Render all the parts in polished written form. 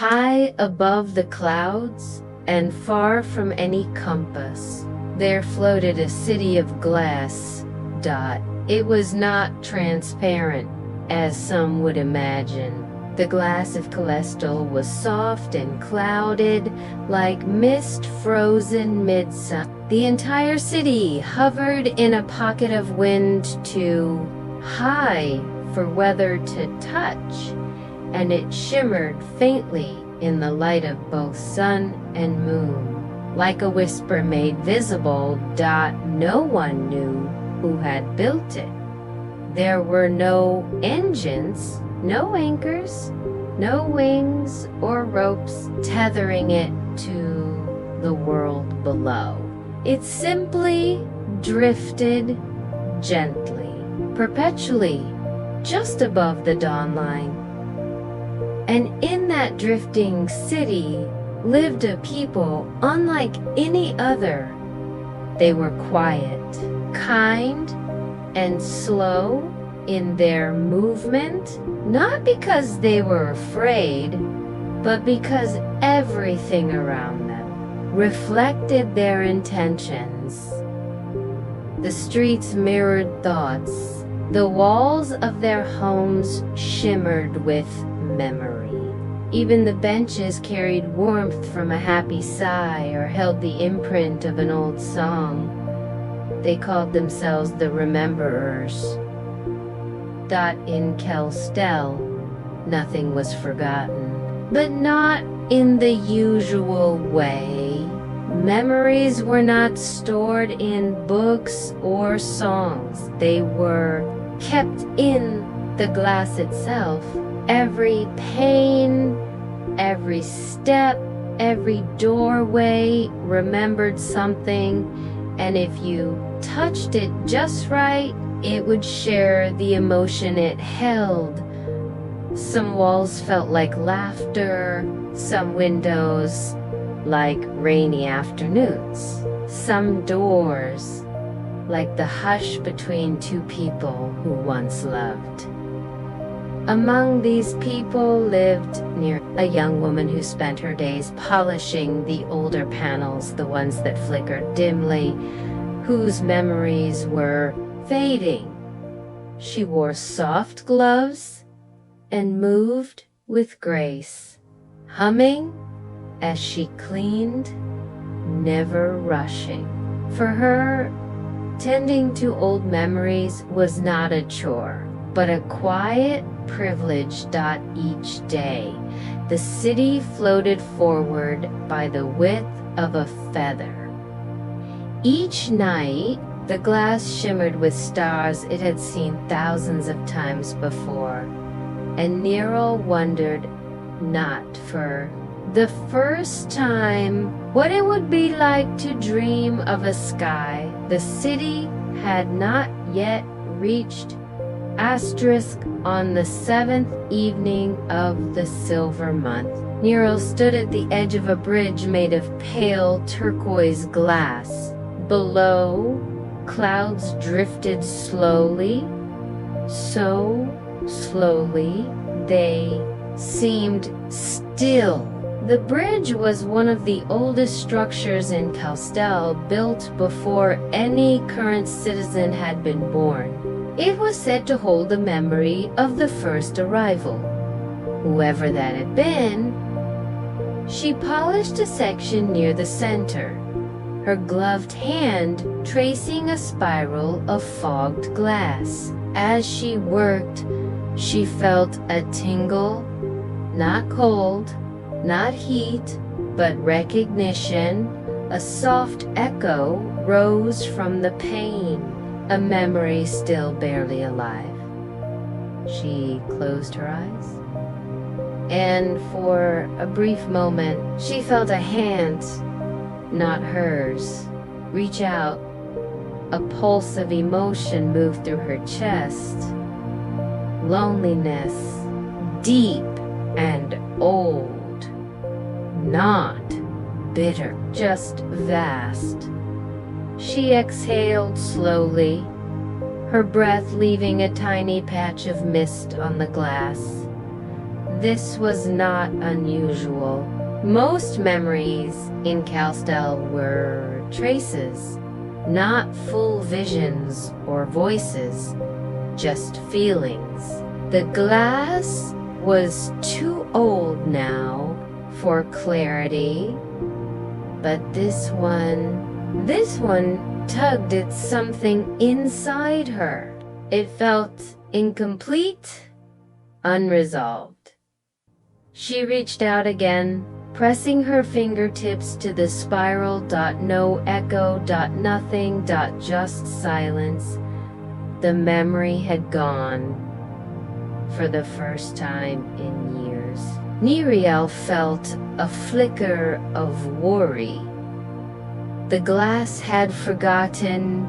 High above the clouds and far from any compass, there floated a city of glass. It was not transparent, as some would imagine. The glass of Caelestel was soft and clouded, like mist frozen mid-sun. The entire city hovered in a pocket of wind too high for weather to touch, and it shimmered faintly in the light of both sun and moon, like a whisper made visible. No one knew who had built it. There were no engines, no anchors, no wings or ropes tethering it to the world below. It simply drifted gently, perpetually, just above the dawn line. And in that drifting city lived a people unlike any other. They were quiet, kind, and slow in their movement, not because they were afraid, but because everything around them reflected their intentions. The streets mirrored thoughts. The walls of their homes shimmered with memory. Even the benches carried warmth from a happy sigh or held the imprint of an old song. They called themselves the Rememberers. In Caelestel, nothing was forgotten, but not in the usual way. Memories were not stored in books or songs. They were kept in the glass itself. Every pane, every step, every doorway remembered something, and if you touched it just right, it would share the emotion it held. Some walls felt like laughter, some windows like rainy afternoons, some doors like the hush between two people who once loved. Among these people lived Neriel, a young woman who spent her days polishing the older panels, the ones that flickered dimly, whose memories were fading. She wore soft gloves and moved with grace, humming as she cleaned, never rushing. For her, tending to old memories was not a chore, but a quiet privilege. Each day, the city floated forward by the width of a feather. Each night, the glass shimmered with stars it had seen thousands of times before, and Neriel wondered, not for the first time, what it would be like to dream of a sky the city had not yet reached. On the 7th evening of the silver month, Neriel stood at the edge of a bridge made of pale turquoise glass. Below, clouds drifted slowly, so slowly they seemed still. The bridge was one of the oldest structures in Caelestel, built before any current citizen had been born. It was said to hold the memory of the first arrival, whoever that had been. She polished a section near the center, her gloved hand tracing a spiral of fogged glass. As she worked, she felt a tingle, not cold, not heat, but recognition. A soft echo rose from the pane, a memory still barely alive. She closed her eyes, and for a brief moment, she felt a hand, not hers, reach out. A pulse of emotion moved through her chest. Loneliness, deep and old, not bitter, just vast. She exhaled slowly, her breath leaving a tiny patch of mist on the glass. this was not unusual. Most memories in Caelestel were traces, not full visions or voices, just feelings. The glass was too old now for clarity, but this one tugged at something inside her. It felt incomplete, unresolved. She reached out again, pressing her fingertips to the spiral. No echo. Nothing. Just silence. The memory had gone. For the first time in years, Neriel felt a flicker of worry. The glass had forgotten.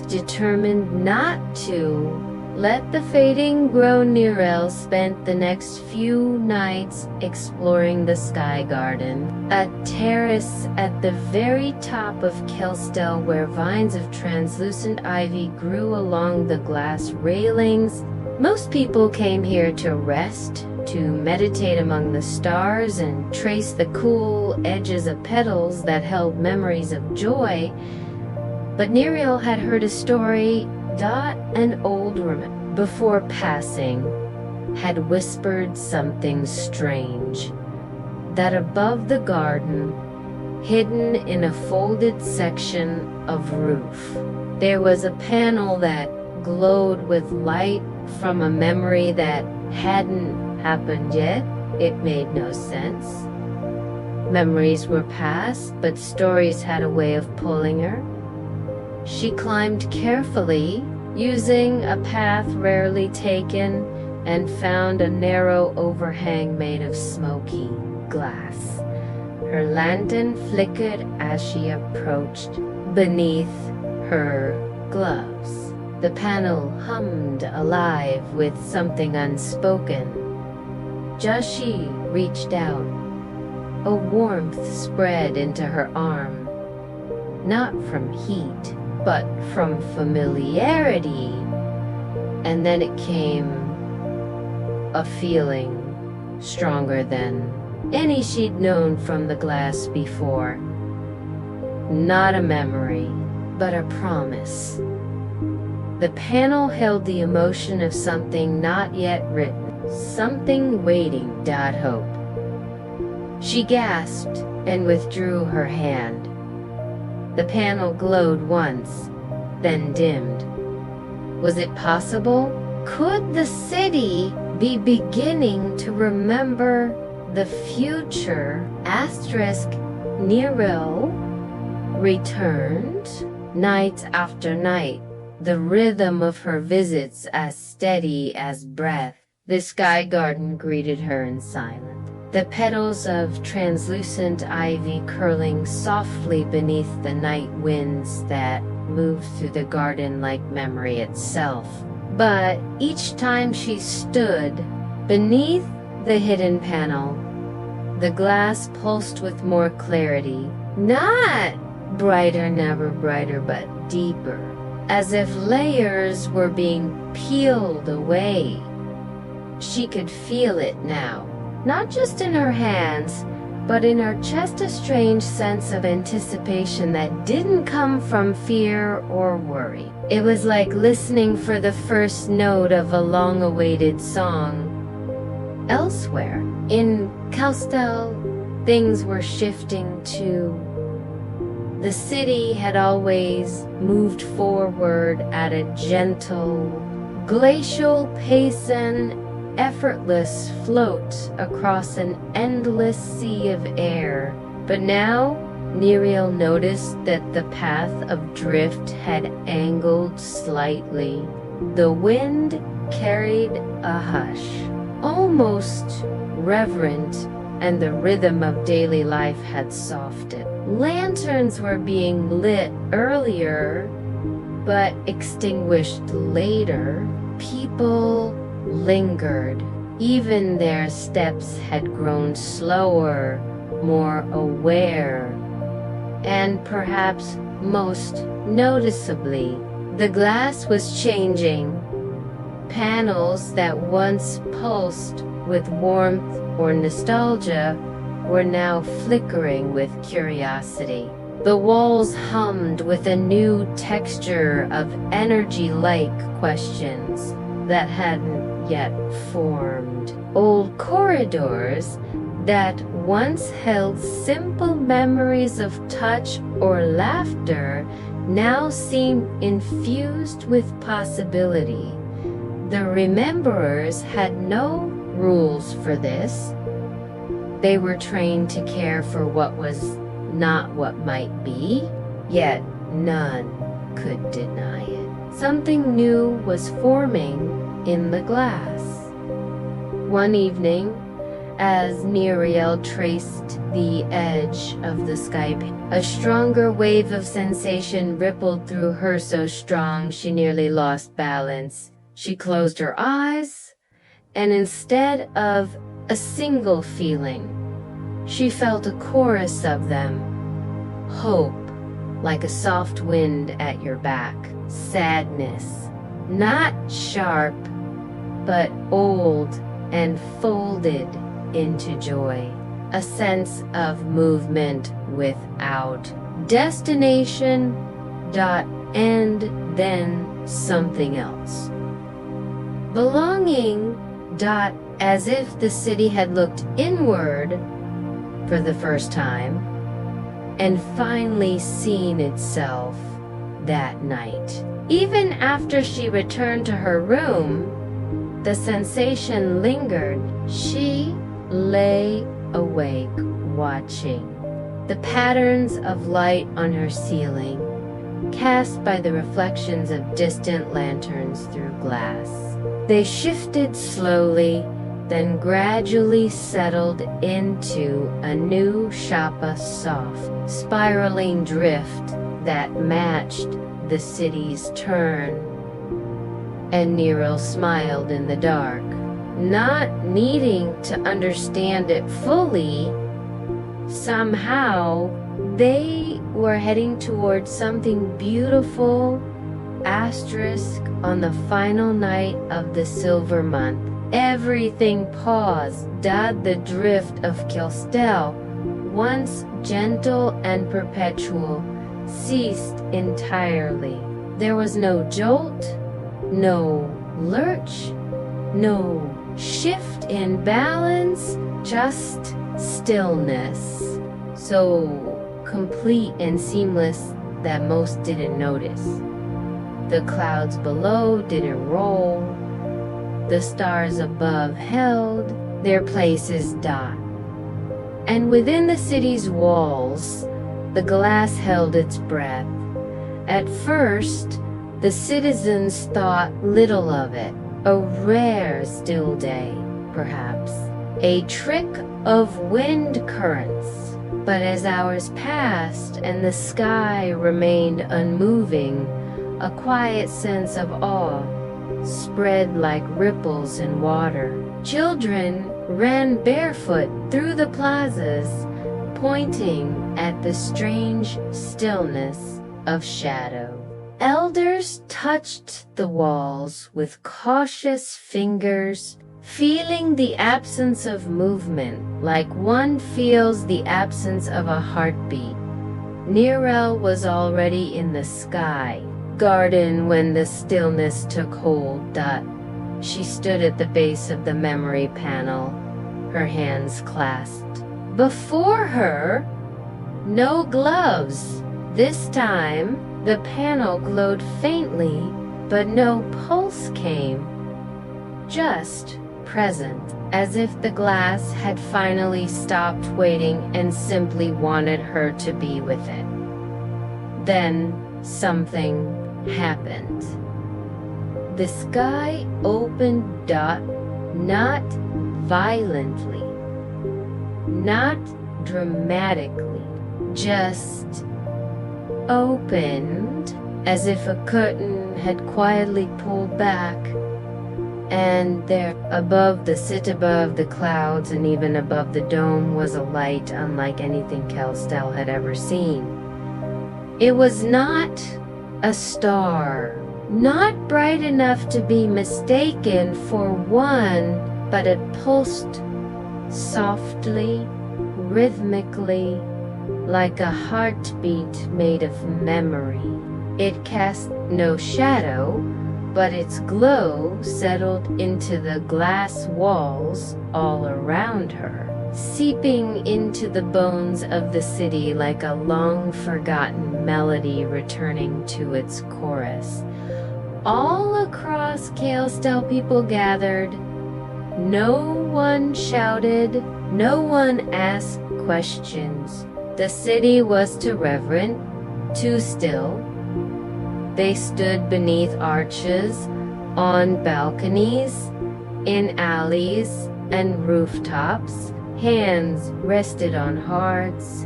Determined not to let the fading grow. Neriel spent the next few nights exploring the sky garden, a terrace at the very top of Caelestel where vines of translucent ivy grew along the glass railings. Most people came here to rest, to meditate among the stars and trace the cool edges of petals that held memories of joy. But Neriel had heard a story. An old woman, before passing, had whispered something strange, that above the garden, hidden in a folded section of roof, there was a panel that glowed with light from a memory that hadn't happened yet. It made no sense. Memories were past, but stories had a way of pulling her. She climbed carefully, using a path rarely taken, and found a narrow overhang made of smoky glass. Her lantern flickered as she approached. Beneath her gloves, the panel hummed alive with something unspoken. Just she reached out. A warmth spread into her arm, not from heat, but from familiarity. And then it came, a feeling stronger than any she'd known from the glass before. Not a memory, but a promise. The panel held the emotion of something not yet written, something waiting. Hope. She gasped and withdrew her hand. The panel glowed once, then dimmed. Was it possible? Could the city be beginning to remember the future? Neriel returned, night after night, the rhythm of her visits as steady as breath. The sky garden greeted her in silence. The petals of translucent ivy curling softly beneath the night winds that moved through the garden like memory itself. But each time she stood beneath the hidden panel, the glass pulsed with more clarity. Not brighter, never brighter, but deeper, as if layers were being peeled away. She could feel it now. Not just in her hands, but in her chest, a strange sense of anticipation that didn't come from fear or worry. It was like listening for the first note of a long-awaited song. Elsewhere, in Caelestel, things were shifting too. The city had always moved forward at a gentle, glacial pace, an effortless float across an endless sea of air. But now, Neriel noticed that the path of drift had angled slightly. The wind carried a hush, almost reverent, and the rhythm of daily life had softened. Lanterns were being lit earlier, but extinguished later. People lingered. Even their steps had grown slower, more aware. And perhaps most noticeably, the glass was changing. Panels that once pulsed with warmth or nostalgia were now flickering with curiosity. The walls hummed with a new texture of energy-like questions that hadn't yet formed. Old corridors that once held simple memories of touch or laughter now seemed infused with possibility. The rememberers had no rules for this. They were trained to care for what was not what might be, yet none could deny it. Something new was forming in the glass. One evening, as Neriel traced the edge of the sky, a stronger wave of sensation rippled through her, so strong she nearly lost balance. She closed her eyes, and instead of a single feeling, she felt a chorus of them. Hope, like a soft wind at your back. Sadness, not sharp, but old and folded into joy. A sense of movement without destination, and then something else. Belonging, as if the city had looked inward for the first time and finally seen itself that night. Even after she returned to her room, the sensation lingered. She lay awake watching the patterns of light on her ceiling, cast by the reflections of distant lanterns through glass. They shifted slowly, then gradually settled into a new Shapa soft, spiraling drift that matched the city's turn. And Neriel smiled in the dark, not needing to understand it fully. Somehow, they were heading towards something beautiful. Asterisk on the final night of the silver month. Everything paused. The drift of Caelestel, once gentle and perpetual, ceased entirely. There was no jolt, no lurch, no shift in balance, just stillness. So complete and seamless that most didn't notice. The clouds below didn't roll. The stars above held their places. And within the city's walls, the glass held its breath. At first, the citizens thought little of it. A rare still day, perhaps. A trick of wind currents. But as hours passed and the sky remained unmoving, a quiet sense of awe spread like ripples in water. Children ran barefoot through the plazas, pointing at the strange stillness of shadow. Elders touched the walls with cautious fingers, feeling the absence of movement like one feels the absence of a heartbeat. Neriel was already in the sky garden when the stillness took hold. She stood at the base of the memory panel, her hands clasped. Before her, no gloves. This time, the panel glowed faintly, but no pulse came. Just present, as if the glass had finally stopped waiting and simply wanted her to be with it. Then something happened. The sky opened, not violently, not dramatically, just opened, as if a curtain had quietly pulled back. And there, above the clouds and even above the dome, was a light unlike anything Caelestel had ever seen. It was not a star, Not bright enough to be mistaken for one, but it pulsed softly, rhythmically, like a heartbeat made of memory. It cast no shadow, but its glow settled into the glass walls all around her, seeping into the bones of the city like a long-forgotten melody returning to its chorus. All across Caelestel people gathered. No one shouted, no one asked questions. The city was too reverent, too still. They stood beneath arches, on balconies, in alleys and rooftops. Hands rested on hearts,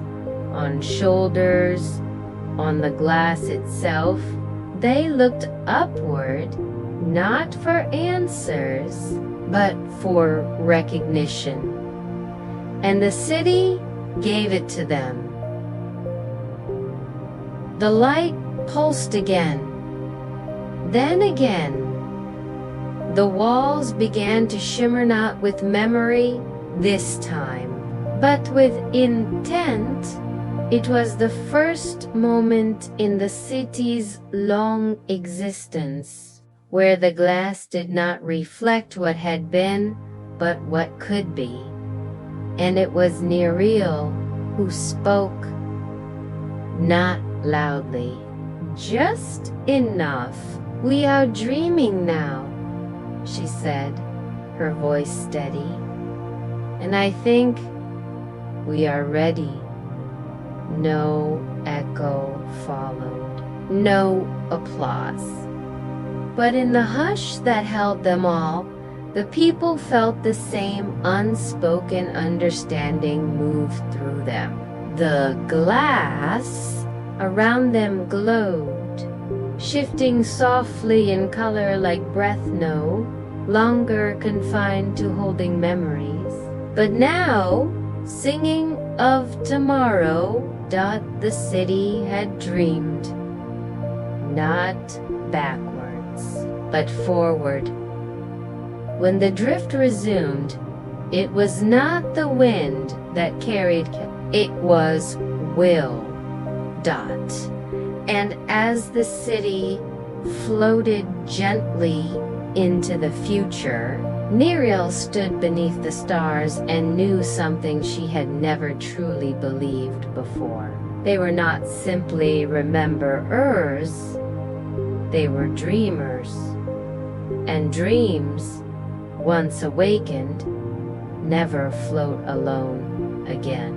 on shoulders, on the glass itself. They looked upward, not for answers, but for recognition. And the city gave it to them. The light pulsed again. Then again. The walls began to shimmer, not with memory this time, but with intent. It was the first moment in the city's long existence where the glass did not reflect what had been, but what could be. And it was Neriel who spoke, not loudly, just enough. "We are dreaming now," she said, her voice steady. "And I think we are ready." No echo followed, no applause. But in the hush that held them all, the people felt the same unspoken understanding move through them. The glass around them glowed, shifting softly in color like breath, no longer confined to holding memories, but now singing of tomorrow. The city had dreamed, not backwards, but forward. When the drift resumed, it was not the wind that carried, it was will. And as the city floated gently into the future, Neriel stood beneath the stars and knew something she had never truly believed before. They were not simply rememberers, they were dreamers. And dreams, once awakened, never float alone again.